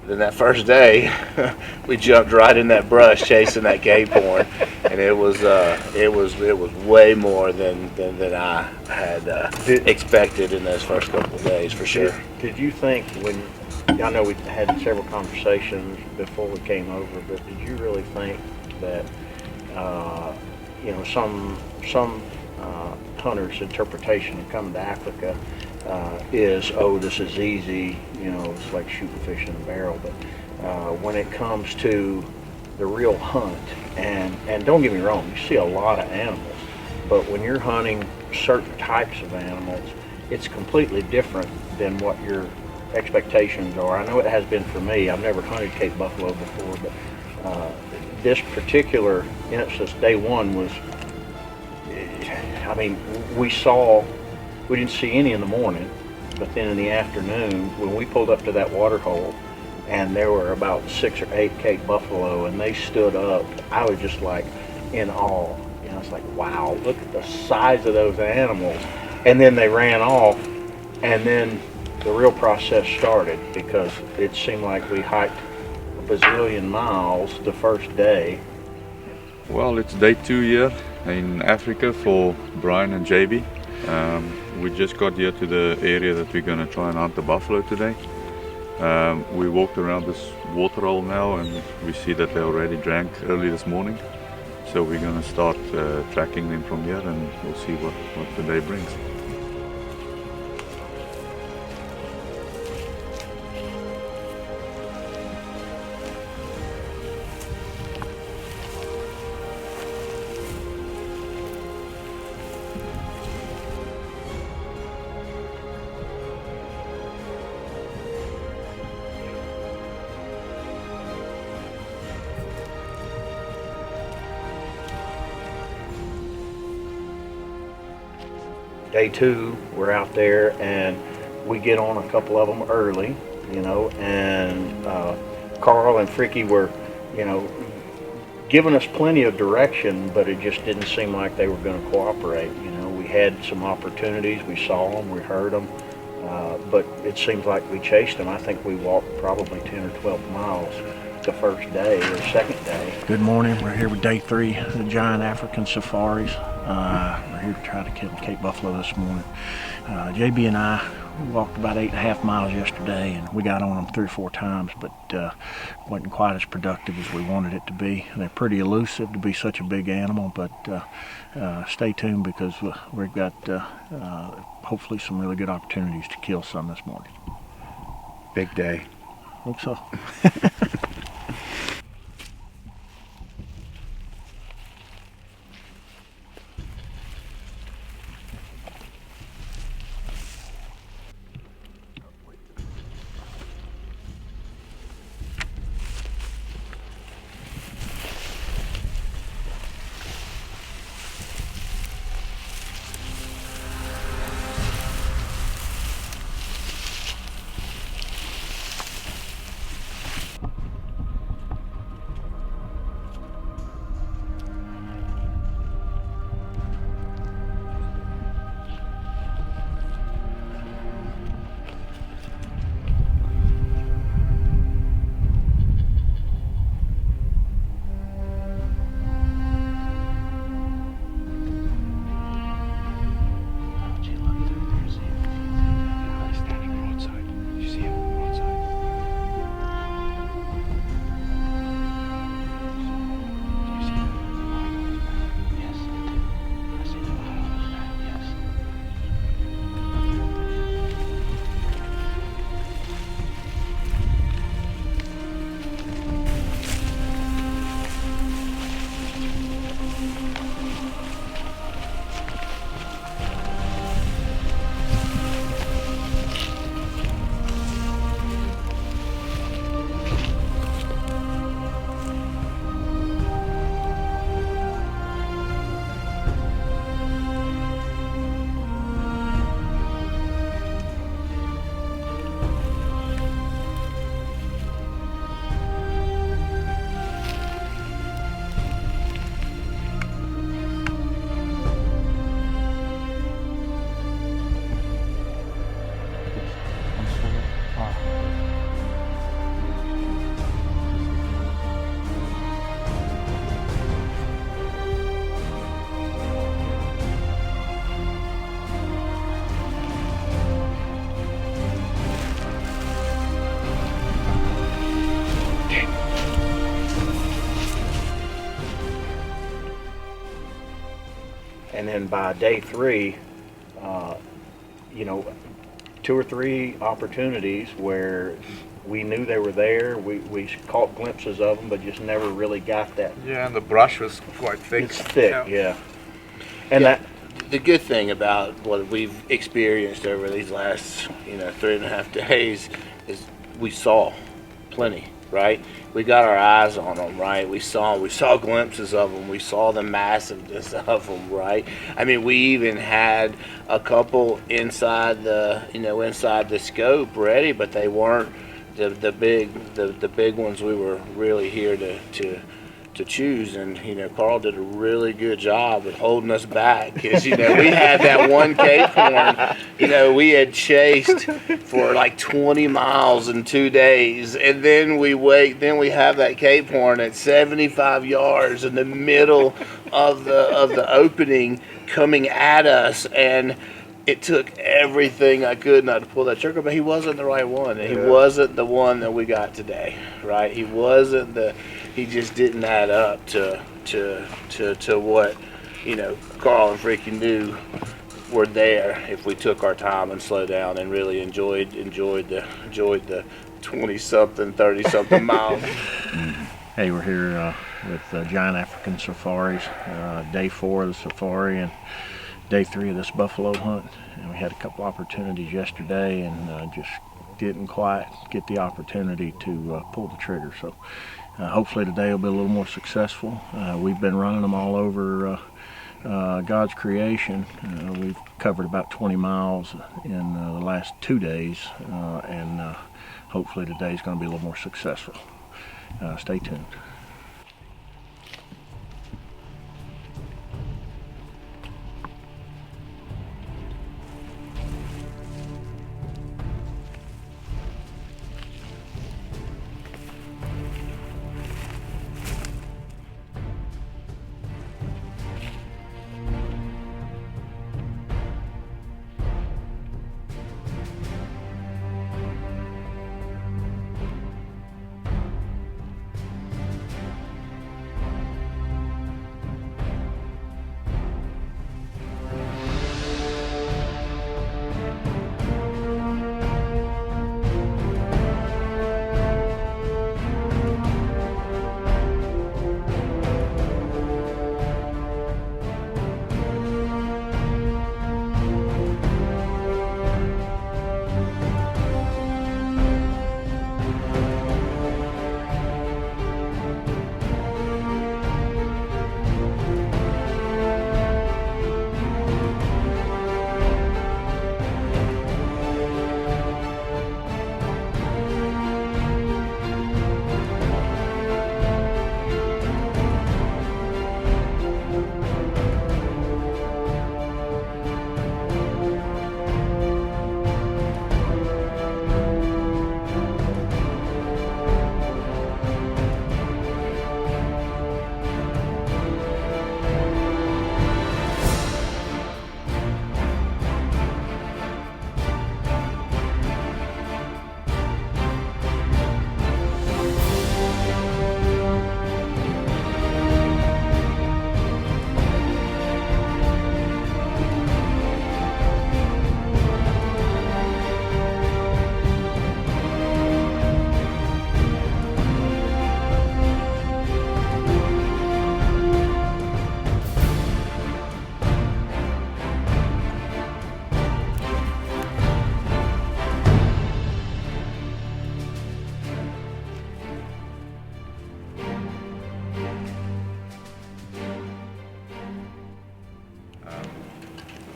then that first day, we jumped right in that brush chasing that Cape horn, and it was way more than I had expected in those first couple of days for sure. Did you think when, I know we had several conversations before we came over, but did you really think that some hunters' interpretation of coming to Africa is, oh, this is easy, it's like shooting fish in a barrel. But when it comes to the real hunt, and don't get me wrong, you see a lot of animals, but when you're hunting certain types of animals, it's completely different than what your expectations are. I know it has been for me. I've never hunted Cape buffalo before, but this particular instance, day one, was, we didn't see any in the morning, but then in the afternoon, when we pulled up to that water hole, and there were about 6 or 8 Cape buffalo, and they stood up, I was just like in awe. I was like, wow, look at the size of those animals. And then they ran off, and then the real process started, because it seemed like we hiked a bazillion miles the first day. Well, it's day 2 here in Africa for Brian and JB. We just got here to the area that we're going to try and hunt the buffalo today. We walked around this water hole now, and we see that they already drank early this morning. So we're going to start tracking them from here, and we'll see what the day brings. Day 2, we're out there, and we get on a couple of them early, and Carl and Fricky were, giving us plenty of direction, but it just didn't seem like they were going to cooperate. We had some opportunities, we saw them, we heard them, but it seems like we chased them. I think we walked probably 10 or 12 miles the first day or second day. Good morning. We're here with day 3 of the giant African safaris. We're here to try to kill Cape buffalo this morning. JB and I walked about 8.5 miles yesterday, and we got on them 3 or 4 times, but wasn't quite as productive as we wanted it to be. They're pretty elusive to be such a big animal, but stay tuned, because we've got hopefully some really good opportunities to kill some this morning. Big day. Hope so. And then by day 3, you know, 2 or 3 opportunities where we knew they were there. We caught glimpses of them, but just never really got that. Yeah, and the brush was quite thick. It's thick, yeah. And yeah, the good thing about what we've experienced over these last 3.5 days is we saw plenty, right? We got our eyes on them, right? We saw glimpses of them. We saw the massiveness of them, right? I mean, we even had a couple inside the scope ready, but they weren't the big ones we were really here to choose. And Carl did a really good job at holding us back, because we had that one Cape Horn we had chased for like 20 miles in 2 days, and then we have that Cape Horn at 75 yards in the middle of the opening coming at us, and it took everything I could not to pull that trigger, but he wasn't the right one, and he wasn't the one that we got today, right? He just didn't add up to what Carl and Freaky knew were there if we took our time and slowed down and really enjoyed the 20-something, 30-something miles. Hey, we're here with Giant African Safaris, day 4 of the safari and day 3 of this buffalo hunt. And we had a couple opportunities yesterday and just didn't quite get the opportunity to pull the trigger. So hopefully today will be a little more successful. We've been running them all over God's creation. We've covered about 20 miles in the last 2 days, and hopefully today's going to be a little more successful. Stay tuned.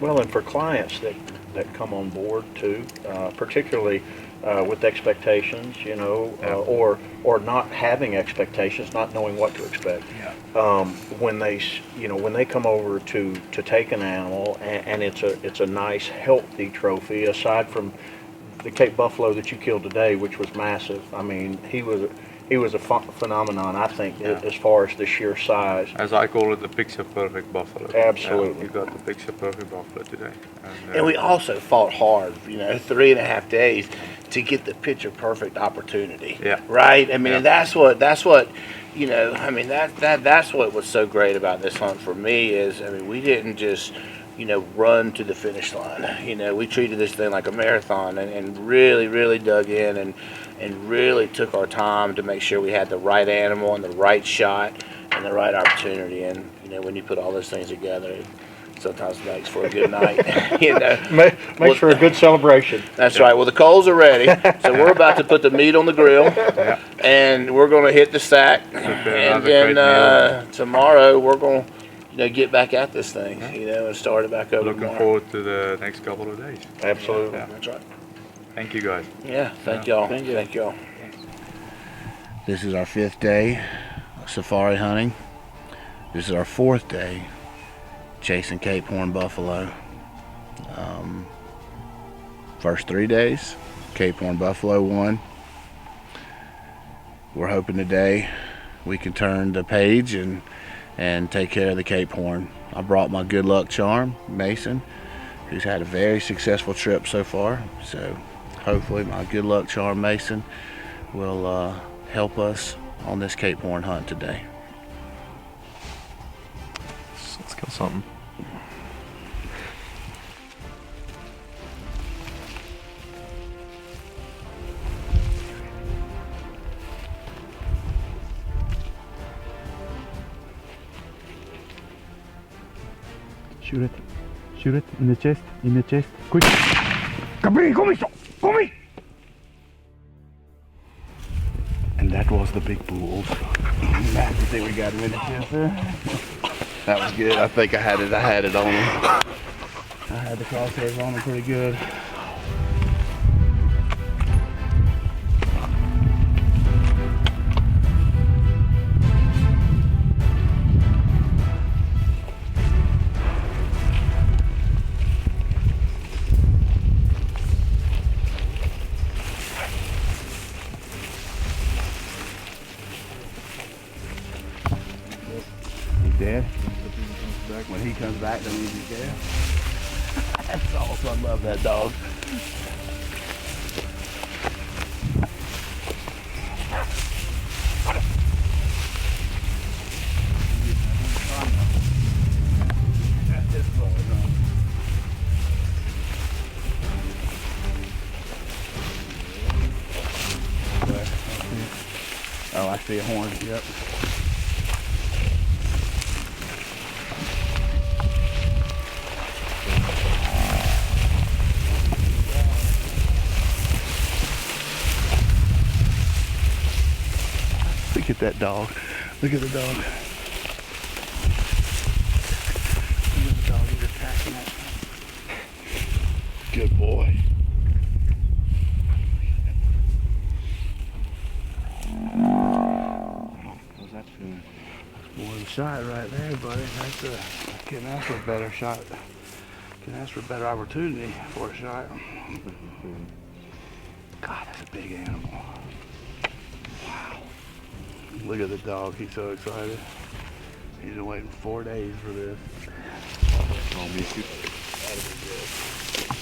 Well, and for clients that come on board too, particularly with expectations, or not having expectations, not knowing what to expect. Yeah. When they come over to take an animal, and it's a nice, healthy trophy, aside from the Cape Buffalo that you killed today, which was massive. I mean, he was a phenomenon, I think, as far as the sheer size. As I call it, the picture perfect buffalo. Absolutely. You got the picture perfect buffalo today. And we also fought hard, 3.5 days to get the picture perfect opportunity. Yeah. Right? I mean, Yeah. that's what you know, I mean, that's what was so great about this hunt for me is, I mean, we didn't just, you know, run to the finish line. You know, we treated this thing like a marathon and really, really dug in and really took our time to make sure we had the right animal and the right shot and the right opportunity. And, you know, when you put all those things together, it sometimes makes for a good night. You know, Makes for a good celebration. that's right. Well, the coals are ready, so we're about to put the meat on the grill, and we're going to hit the sack, and then tomorrow we're going to, you know, get back at this thing, you know, and start it back over. Looking tomorrow. forward to the next couple of days. Absolutely. Yeah. That's right. Thank you guys. Yeah. Thank y'all. Thank y'all. This is our 5th day of safari hunting. This is our 4th day chasing Cape Horn buffalo. First 3 days, Cape Horn buffalo won. We're hoping today we can turn the page and take care of the Cape Horn. I brought my good luck charm, Mason, who's had a very successful trip so far. So hopefully my good luck charm, Mason, will help us on this Cape Horn hunt today. Let's kill something. Shoot it. Shoot it in the chest. In the chest. Quick. Come. And that was the big bull also. I think we got him in the chest there. That was good. I think I had it on him. I had the crosshairs on him pretty good. Dead. When he comes back, that means he's dead. That's awesome. I love that dog. Oh, I see a horn. Yep. Look at that dog. Look at the dog. Look at the dog. He's attacking it. Good boy. How's that feeling? One shot right there, buddy. That's couldn't ask for a better shot. Couldn't ask for a better opportunity for a shot. God, that's a big animal. Look at the dog, he's so excited. He's been waiting 4 days for this. Oh, me too. That'll be good.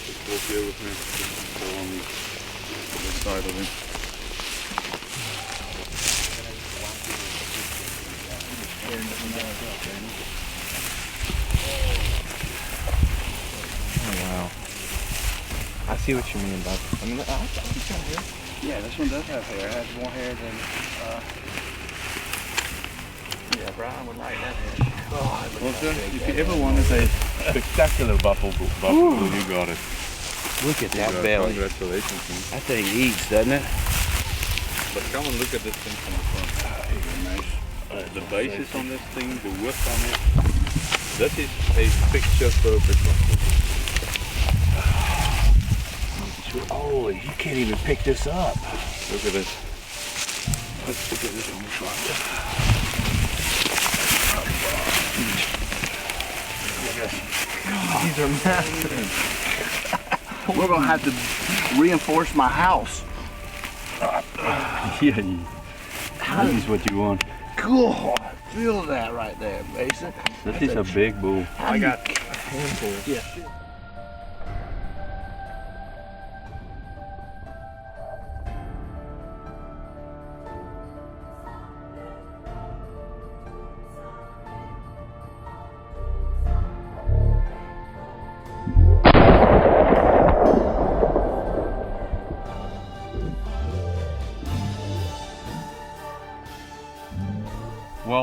Just walk here with me. Just go on the side of him. Oh wow. I see what you mean, but I mean, I think kind of hair. Yeah, this one does have hair. It has more hair than, yeah, Brian would like that hair. Oh, Well, if you ever wanted a spectacular buffalo, you got it. look at that belly. Congratulations, man. That thing eats, doesn't it? But come and look at this thing from the front. The basis on this thing, the width on it, that is a picture perfect buffalo. Oh, you can't even pick this up. Look at this. Let's look at this on the front. These are massive. We're gonna have to reinforce my house. Yeah, that is what you want. Cool. Feel that right there, Mason. That is a big bull. I got a handful. Yeah.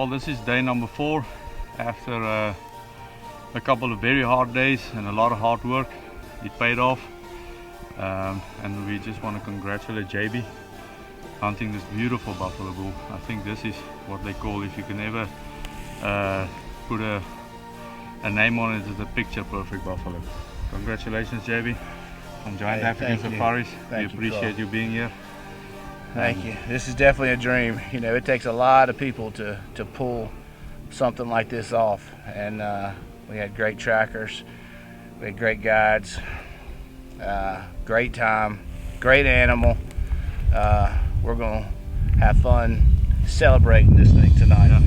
Well, this is day number 4 after a couple of very hard days and a lot of hard work. It paid off, and we just want to congratulate JB hunting this beautiful buffalo bull. I think this is what they call, if you can ever put a name on it, is a picture perfect buffalo. Congratulations, JB, from Giant African Safaris. We appreciate you being here. Thank you. This is definitely a dream. You know, it takes a lot of people to pull something like this off, and we had great trackers, we had great guides, great time, great animal. We're gonna have fun celebrating this thing tonight. Yeah.